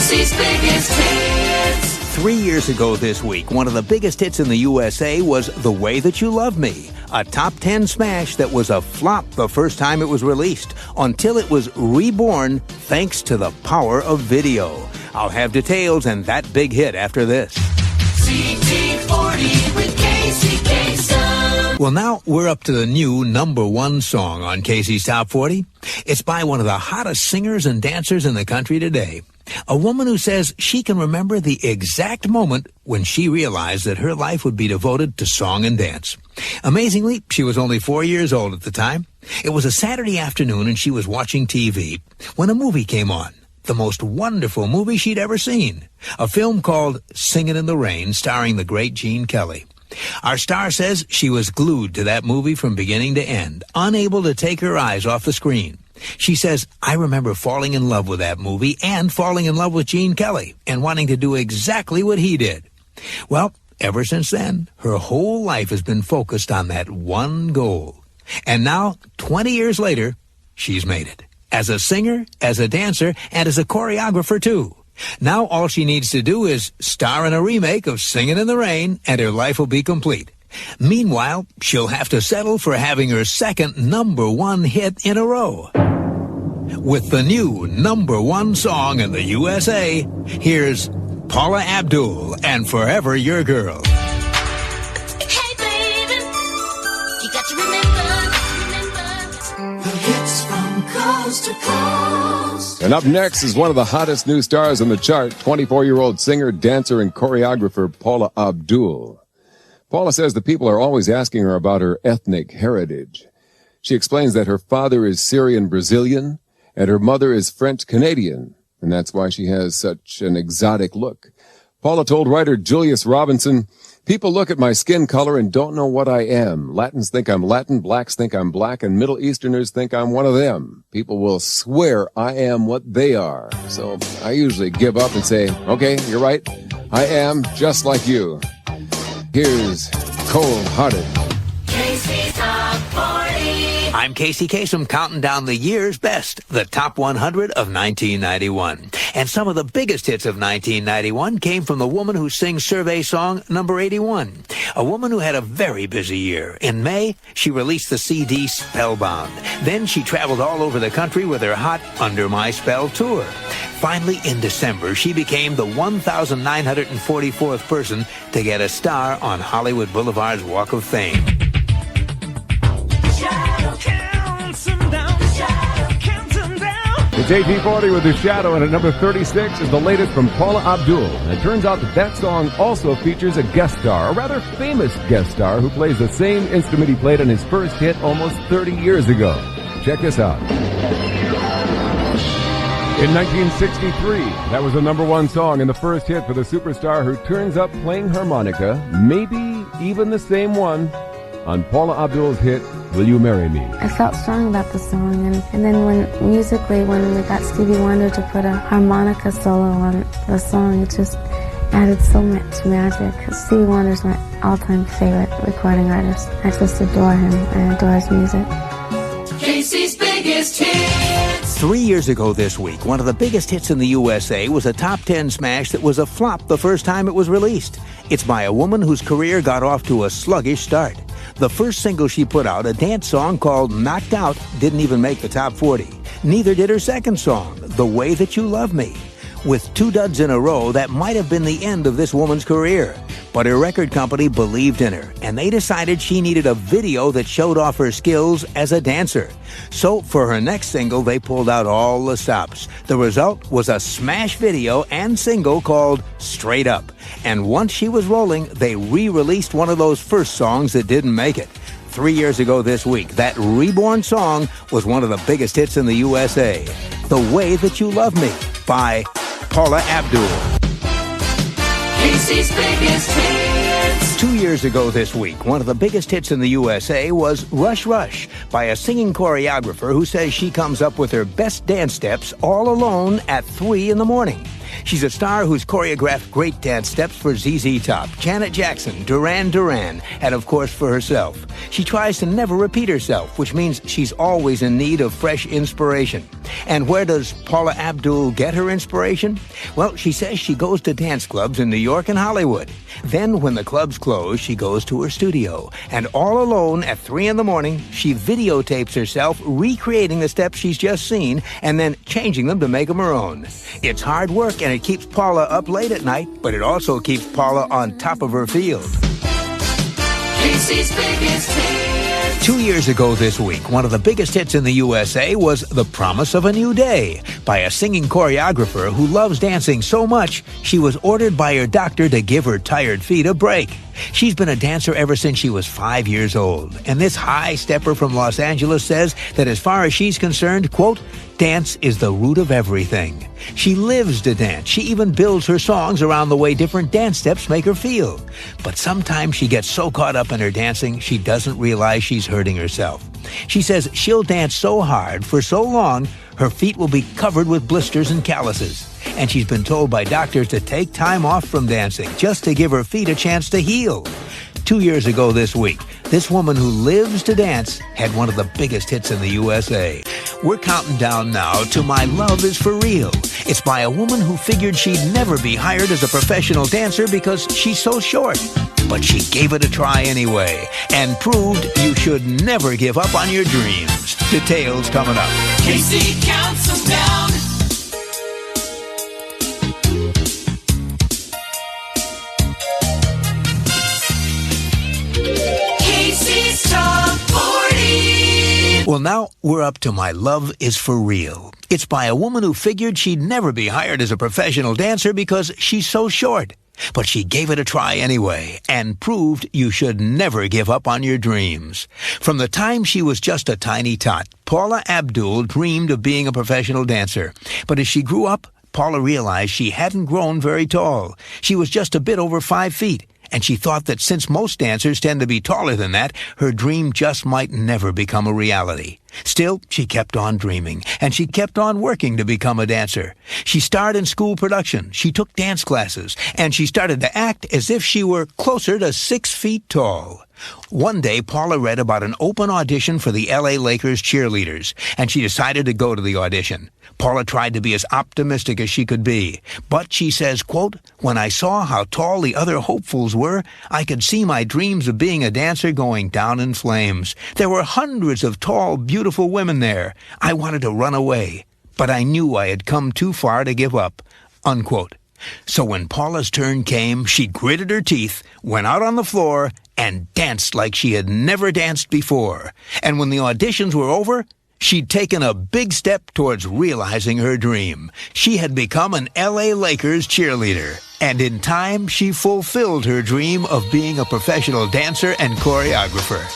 Casey's biggest hits. 3 years ago this week, one of the biggest hits in the USA was The Way That You Love Me, a top 10 smash that was a flop the first time it was released, until it was reborn thanks to the power of video. I'll have details and that big hit after this. CT40 with Casey Kasem. Well, now we're up to the new #1 song on Casey's Top 40. It's by one of the hottest singers and dancers in the country today. A woman who says she can remember the exact moment when she realized that her life would be devoted to song and dance. Amazingly, she was only 4 years old at the time. It was a Saturday afternoon and she was watching TV when a movie came on. The most wonderful movie she'd ever seen. A film called Singin' in the Rain, starring the great Gene Kelly. Our star says she was glued to that movie from beginning to end, unable to take her eyes off the screen. She says, I remember falling in love with that movie and falling in love with Gene Kelly and wanting to do exactly what he did. Well, ever since then, her whole life has been focused on that one goal. And now, 20 years later, she's made it. As a singer, as a dancer, and as a choreographer, too. Now all she needs to do is star in a remake of Singin' in the Rain, and her life will be complete. Meanwhile, she'll have to settle for having her second #1 hit in a row. With the new #1 song in the USA, here's Paula Abdul and Forever Your Girl. Hey, baby, you got to remember the hits from coast to coast. And up next is one of the hottest new stars on the chart, 24-year-old singer, dancer, and choreographer Paula Abdul. Paula says the people are always asking her about her ethnic heritage. She explains that her father is Syrian-Brazilian and her mother is French-Canadian, and that's why she has such an exotic look. Paula told writer Julius Robinson, people look at my skin color and don't know what I am. Latins think I'm Latin, blacks think I'm black, and Middle Easterners think I'm one of them. People will swear I am what they are. So I usually give up and say, okay, you're right. I am just like you. Here's Cold Hearted. Casey's Top 40. I'm Casey Kasem, counting down the year's best, the top 100 of 1991. And some of the biggest hits of 1991 came from the woman who sings survey song number 81. A woman who had a very busy year. In May, she released the CD Spellbound. Then she traveled all over the country with her hot Under My Spell tour. Finally, in December, she became the 1,944th person to get a star on Hollywood Boulevard's Walk of Fame. It's AT40 with The Shadow, and at number 36 is the latest from Paula Abdul. And it turns out that song also features a guest star, a rather famous guest star who plays the same instrument he played on his first hit almost 30 years ago. Check this out. In 1963, that was the #1 song and the first hit for the superstar who turns up playing harmonica, maybe even the same one, on Paula Abdul's hit, Will You Marry Me? I felt strong about the song, and then when we got Stevie Wonder to put a harmonica solo on the song, it just added so much magic. Stevie Wonder's my all-time favorite recording artist. I just adore him. I adore his music. Casey's biggest hits. 3 years ago this week, one of the biggest hits in the USA was a top 10 smash that was a flop the first time it was released. It's by a woman whose career got off to a sluggish start. The first single she put out, a dance song called Knocked Out, didn't even make the top 40. Neither did her second song, The Way That You Love Me. With 2 duds in a row, that might have been the end of this woman's career. But her record company believed in her, and they decided she needed a video that showed off her skills as a dancer. So for her next single, they pulled out all the stops. The result was a smash video and single called Straight Up. And once she was rolling, they re-released one of those first songs that didn't make it. 3 years ago this week, that reborn song was one of the biggest hits in the USA. The Way That You Love Me by Paula Abdul. Casey's biggest hits. 2 years ago this week, one of the biggest hits in the USA was Rush Rush by a singing choreographer who says she comes up with her best dance steps all alone at 3 in the morning. She's a star who's choreographed great dance steps for ZZ Top, Janet Jackson, Duran Duran, and of course for herself. She tries to never repeat herself, which means she's always in need of fresh inspiration. And where does Paula Abdul get her inspiration? Well, she says she goes to dance clubs in New York and Hollywood. Then when the clubs close, she goes to her studio. And all alone at 3 in the morning, she videotapes herself recreating the steps she's just seen and then changing them to make them her own. It's hard work and it keeps Paula up late at night, but it also keeps Paula on top of her field. Casey's biggest hits. 2 years ago this week, one of the biggest hits in the USA was The Promise of a New Day by a singing choreographer who loves dancing so much she was ordered by her doctor to give her tired feet a break. She's been a dancer ever since she was 5 years old, and this high stepper from Los Angeles says that as far as she's concerned, quote, dance is the root of everything. She lives to dance. She even builds her songs around the way different dance steps make her feel. But sometimes she gets so caught up in her dancing, she doesn't realize she's hurting herself. She says she'll dance so hard for so long, her feet will be covered with blisters and calluses. And she's been told by doctors to take time off from dancing just to give her feet a chance to heal. 2 years ago this week, this woman who lives to dance had one of the biggest hits in the USA. We're counting down now to My Love Is For Real. It's by a woman who figured she'd never be hired as a professional dancer because she's so short. But she gave it a try anyway and proved you should never give up on your dreams. Details coming up. Casey counts them down. Casey's Top 40. Well, now we're up to My Love Is For Real. It's by a woman who figured she'd never be hired as a professional dancer because she's so short. But she gave it a try anyway and proved you should never give up on your dreams. From the time she was just a tiny tot, Paula Abdul dreamed of being a professional dancer. But as she grew up, Paula realized she hadn't grown very tall. She was just a bit over 5 feet. And she thought that since most dancers tend to be taller than that, her dream just might never become a reality. Still, she kept on dreaming, and she kept on working to become a dancer. She starred in school production, she took dance classes, and she started to act as if she were closer to 6 feet tall. One day, Paula read about an open audition for the LA Lakers cheerleaders, and she decided to go to the audition. Paula tried to be as optimistic as she could be, but she says, quote, when I saw how tall the other hopefuls were, I could see my dreams of being a dancer going down in flames. There were hundreds of tall, beautiful women there. I wanted to run away, but I knew I had come too far to give up, unquote. So when Paula's turn came, she gritted her teeth, went out on the floor, and danced like she had never danced before. And when the auditions were over, she'd taken a big step towards realizing her dream. She had become an LA Lakers cheerleader. And in time, she fulfilled her dream of being a professional dancer and choreographer.